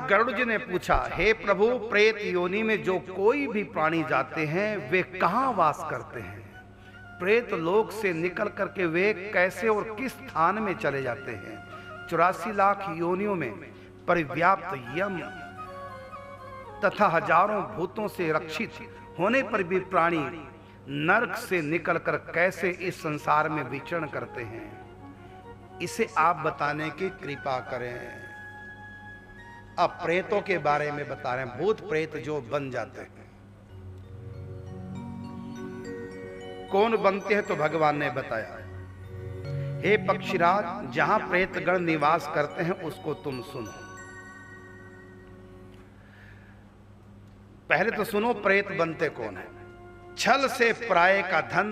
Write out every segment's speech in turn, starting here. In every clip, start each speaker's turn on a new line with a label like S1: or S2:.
S1: गरुड़ जी ने पूछा, हे प्रभु, प्रेत योनि में जो कोई भी प्राणी जाते हैं वे कहाँ वास करते हैं? प्रेत लोक से निकल करके वे कैसे और किस स्थान में चले जाते हैं? 84 लाख योनियों में परिव्याप्त यम तथा हजारों भूतों से रक्षित होने पर भी प्राणी नरक से निकलकर कैसे इस संसार में विचरण करते हैं, इसे आप बताने की कृपा करें। अब प्रेतों के बारे में बता रहे हैं, भूत प्रेत जो बन जाते हैं। कौन बनते हैं? तो भगवान ने बताया, हे पक्षीराज, जहां प्रेतगण निवास करते हैं उसको तुम सुनो। पहले तो सुनो, प्रेत बनते कौन है? छल से पराये का धन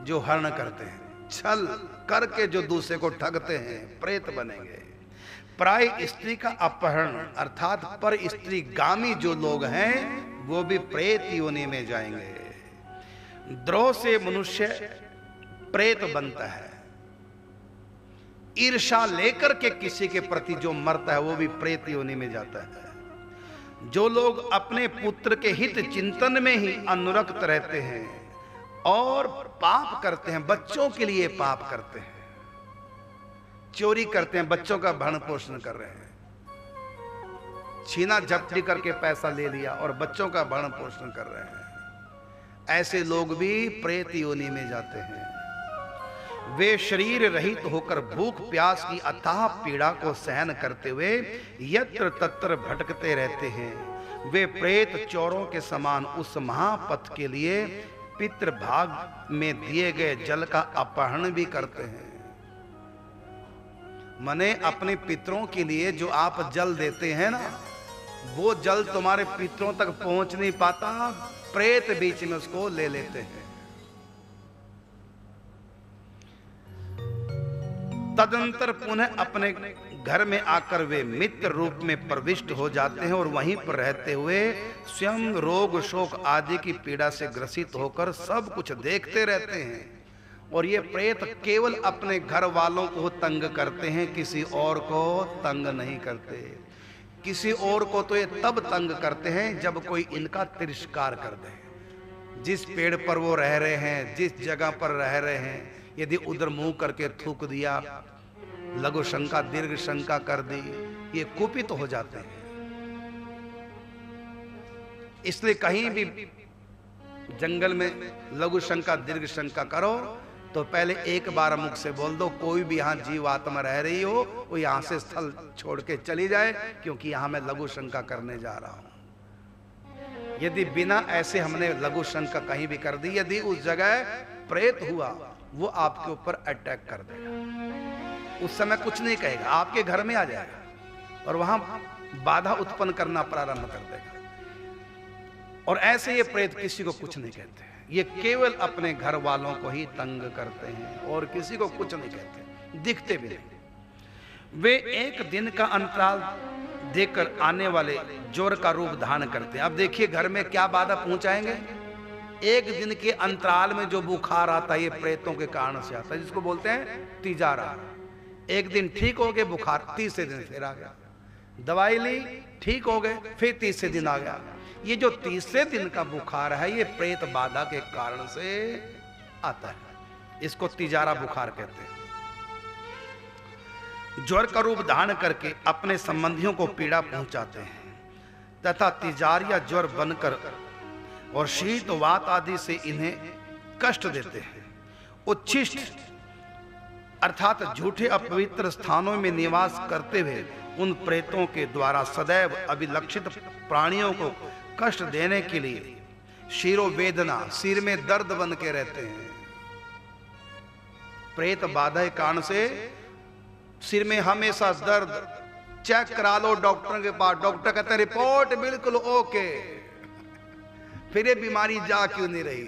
S1: जो हरण करते हैं, छल करके जो दूसरे को ठगते हैं, प्रेत बनेंगे। पराई स्त्री का अपहरण अर्थात पर स्त्री गामी जो लोग हैं वो भी प्रेत योनि में जाएंगे। द्रोह से मनुष्य प्रेत बनता है। ईर्ष्या लेकर के किसी के प्रति जो मरता है वो भी प्रेत योनि में जाता है। जो लोग अपने पुत्र के हित चिंतन में ही अनुरक्त रहते हैं और पाप करते हैं, बच्चों के लिए पाप करते हैं, चोरी करते हैं, बच्चों का भरण पोषण कर रहे हैं, छीना झपटी करके पैसा ले लिया और बच्चों का भरण पोषण कर रहे हैं, ऐसे लोग भी प्रेत योनि में जाते हैं। वे शरीर रहित होकर भूख प्यास की अथाह पीड़ा को सहन करते हुए यत्र तत्र भटकते रहते हैं। वे प्रेत चोरों के समान उस महापथ के लिए पितृभाग में दिए गए जल का अपहरण भी करते हैं। मने अपने पितरों के लिए जो आप जल देते हैं ना, वो जल तुम्हारे पितरों तक पहुंच नहीं पाता, प्रेत बीच में उसको ले लेते हैं। तदंतर पुनः अपने घर में आकर वे मित्र रूप में प्रविष्ट हो जाते हैं और वहीं पर रहते हुए स्वयं रोग शोक आदि की पीड़ा से ग्रसित होकर सब कुछ देखते रहते हैं। और ये प्रेत केवल अपने घर वालों को तंग करते हैं, किसी और को तंग नहीं करते। किसी और को तो ये तब तंग करते हैं जब कोई इनका तिरस्कार कर दे। जिस पेड़ पर वो रह रहे हैं, जिस जगह पर रह रहे हैं, यदि उधर मुंह करके थूक दिया, लघु शंका दीर्घ शंका कर दी, ये कुपित हो जाते हैं। इसलिए कहीं भी जंगल में लघु शंका दीर्घ शंका करो तो पहले एक बार मुख से बोल दो, कोई भी यहां जीव आत्मा रह रही हो वो यहां से स्थल छोड़ के चली जाए, क्योंकि यहां मैं लघु शंका करने जा रहा हूं। यदि बिना ऐसे हमने लघु शंका कहीं भी कर दी, यदि उस जगह प्रेत हुआ, वो आपके ऊपर अटैक कर देगा। उस समय कुछ नहीं कहेगा, आपके घर में आ जाएगा और वहां बाधा उत्पन्न करना प्रारंभ कर देगा। और ऐसे ये प्रेत किसी को कुछ नहीं कहते हैं, ये केवल अपने घर वालों को ही तंग करते हैं और किसी को कुछ नहीं कहते, दिखते भी नहीं। वे एक दिन का अंतराल देकर आने वाले जोर का रूप धारण करते हैं। अब देखिए घर में क्या बाधा पहुंचाएंगे। एक दिन के अंतराल में जो बुखार आता है ये प्रेतों के कारण से आता है, जिसको बोलते हैं तिजारा। एक दिन ठीक हो गए बुखार, तीसरे दिन फिर आ गया, दवाई ली ठीक हो गए, फिर तीसरे दिन आ गया। ये जो तीसरे दिन का बुखार है ये प्रेत बाधा के कारण से आता है, इसको तिजारा बुखार कहते हैं। ज्वर का रूप धारण करके अपने संबंधियों को पीड़ा पहुंचाते हैं तथा तिजारिया ज्वर बनकर और शीत वात आदि से इन्हें कष्ट देते हैं। उच्छिष्ट अर्थात झूठे अपवित्र स्थानों में निवास करते हुए उन प्रेतों के द्वारा सदैव अभिलक्षित प्राणियों को कष्ट देने के लिए शिरोवेदना, सिर में दर्द बन के रहते हैं। प्रेत बाधा के कारण से सिर में हमेशा दर्द, चेक करा लो डॉक्टर के पास, डॉक्टर कहते हैं रिपोर्ट बिल्कुल ओके, फिर ये बीमारी जा क्यों नहीं रही?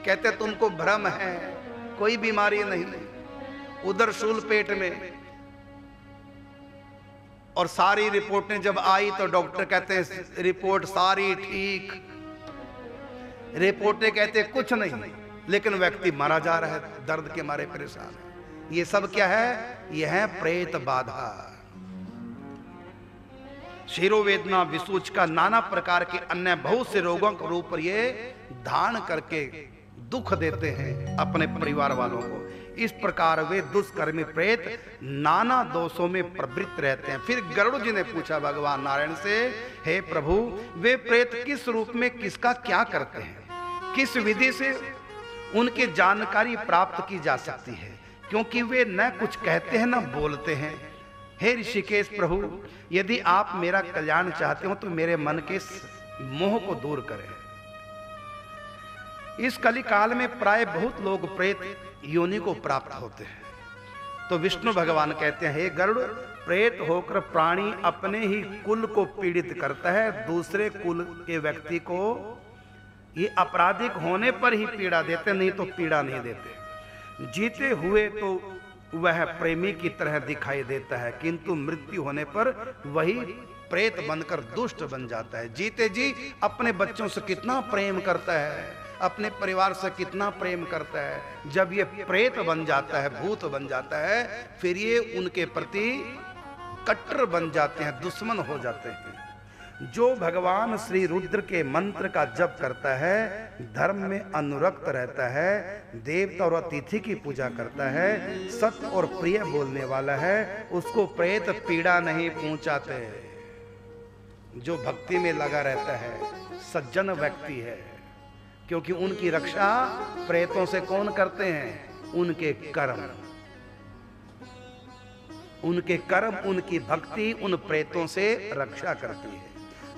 S1: कहते तुमको भ्रम है, कोई बीमारी नहीं, उधर शूल पेट में। और सारी रिपोर्टें जब आई तो डॉक्टर कहते हैं रिपोर्ट सारी ठीक, रिपोर्टें कहते कुछ नहीं, लेकिन व्यक्ति मारा जा रहा है, दर्द के मारे परेशान है। ये सब क्या है? यह है प्रेत बाधा। शिरोवेदना, विसूचका, नाना प्रकार के अन्य बहुत से रोगों के रूप पर ये धारण करके दुख देते हैं अपने परिवार वालों को। इस प्रकार वे दुष्कर्मी प्रेत नाना दोषों में प्रवृत्त रहते हैं। फिर गरुड़ जी ने पूछा भगवान नारायण से, हे प्रभु, वे प्रेत किस रूप में किसका क्या करते हैं, किस विधि से उनकी जानकारी प्राप्त की जा सकती है, क्योंकि वे न कुछ कहते हैं न बोलते हैं। हे ऋषिकेश प्रभु, यदि आप मेरा कल्याण चाहते हो तो मेरे मन के मोह को दूर करें। इस कली काल में प्राय बहुत लोग प्रेत योनि को प्राप्त होते हैं। तो विष्णु भगवान कहते हैं, हे गरुड़, प्रेत होकर प्राणी अपने ही कुल को पीड़ित करता है, दूसरे कुल के व्यक्ति को ये आपराधिक होने पर ही पीड़ा देते, नहीं तो पीड़ा नहीं देते। जीते हुए तो वह प्रेमी की तरह दिखाई देता है, किंतु मृत्यु होने पर वही प्रेत बनकर दुष्ट बन जाता है। जीते जी अपने बच्चों से कितना प्रेम करता है, अपने परिवार से कितना प्रेम करता है, जब ये प्रेत बन जाता है, भूत बन जाता है, फिर ये उनके प्रति कट्टर बन जाते हैं, दुश्मन हो जाते हैं। जो भगवान श्री रुद्र के मंत्र का जप करता है, धर्म में अनुरक्त रहता है, देवता और अतिथि की पूजा करता है, सत्य और प्रिय बोलने वाला है, उसको प्रेत पीड़ा नहीं पहुंचाते। जो भक्ति में लगा रहता है, सज्जन व्यक्ति है, क्योंकि उनकी रक्षा प्रेतों से कौन करते हैं? उनके कर्म। उनके कर्म, उनकी भक्ति उन प्रेतों से रक्षा करती है।